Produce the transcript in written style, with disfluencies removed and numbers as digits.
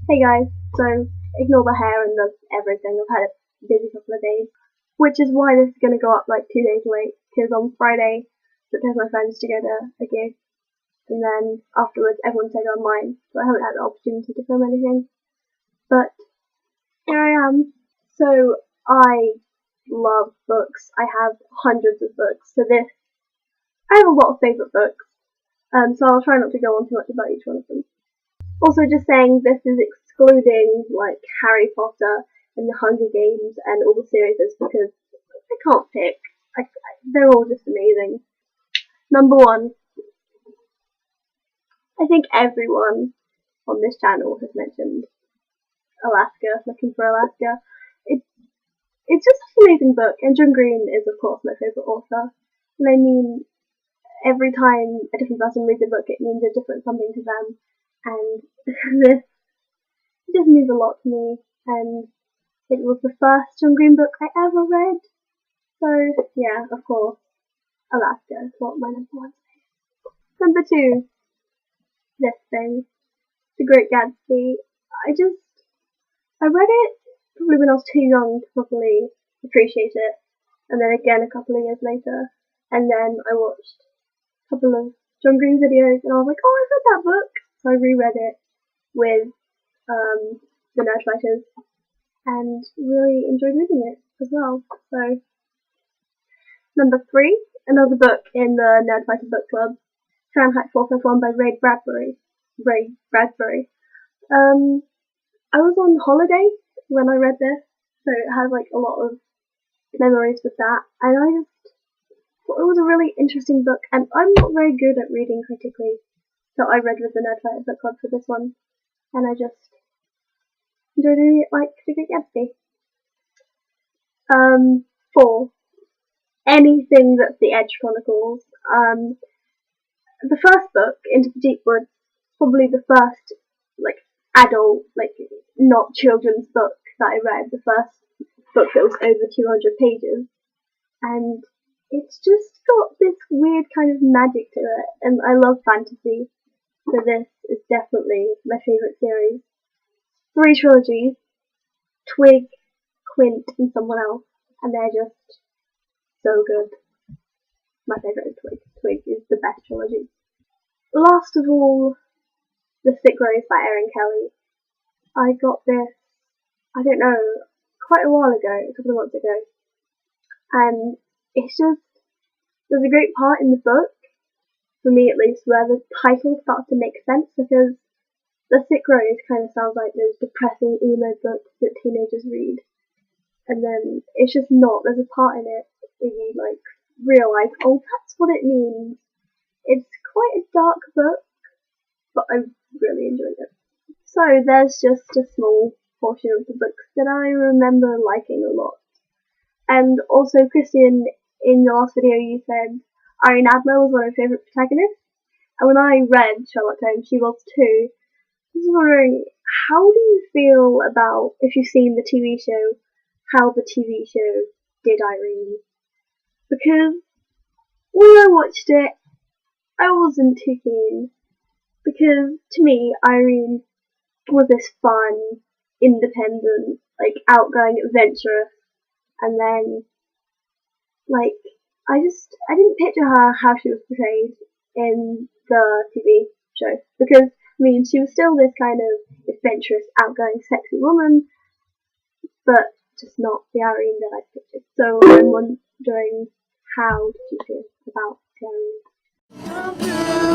Hey guys, so ignore the hair and the everything. I've had a busy couple of days, which is why this is going to go up like 2 days late, because on Friday I took my friends to go to a gig, and then afterwards everyone stayed on mine, so I haven't had the opportunity to film anything. But here I am. So I love books. I have hundreds of books, so I have a lot of favourite books, so I'll try not to go on too much about each one of them. Also, just saying this is excluding like Harry Potter and the Hunger Games and all the series because I can't pick. They're all just amazing. Number one, I think everyone on this channel has mentioned Alaska, Looking for Alaska. It's just such an amazing book, and John Green is of course my favourite author. And I mean, every time a different person reads a book, it means a different something to them. And this just means a lot to me, and it was the first John Green book I ever read. So yeah, of course, Alaska is what my number one is. Number two, this thing, The Great Gatsby. I read it probably when I was too young to properly appreciate it, and then again a couple of years later, and then I watched a couple of John Green videos, and I was like, oh, I've read that book. So I reread it with the Nerdfighters, and really enjoyed reading it as well. So, number three, another book in the Nerdfighter book club, Fahrenheit 451 by Ray Bradbury. I was on holiday when I read this, so it has like a lot of memories with that, and I just thought it was a really interesting book, and I'm not very good at reading critically, so I read with the Nerdfighter book club for this one, and I just enjoyed reading it like The Great Gatsby. 4. Anything that's the Edge Chronicles. The first book, Into the Deep Woods, probably the first like adult, like not children's book that I read. The first book that was over 200 pages, and it's just got this weird kind of magic to it, and I love fantasy, so this is definitely my favourite series. 3 trilogies, Twig, Quint, and someone else, and they're just so good. My favourite is Twig. Twig is the best trilogy. Last of all, The Sick Rose by Erin Kelly. I got this, I don't know, quite a while ago, a couple of months ago, and it's just, there's a great part in the book, for me at least, where the title starts to make sense, because The Sick Rose kind of sounds like those depressing emo books that teenagers read, and then it's just not. There's a part in it where you like realise, oh, that's what it means. It's quite a dark book, but I really enjoyed it. So there's just a small portion of the books that I remember liking a lot. And also, Christian, in your last video you said Irene Adler was one of your favourite protagonists, and when I read Charlotte Holmes, she was too. I was wondering, how do you feel about, if you've seen the TV show, how the TV show did Irene? Because when I watched it, I wasn't too keen, because to me, Irene was this fun, independent, like outgoing adventurous, and then, like, I didn't picture her how she was portrayed in the TV show, because, I mean, she was still this kind of adventurous, outgoing, sexy woman, but just not the Irene that I pictured. So I'm wondering, how did you feel about the Irene?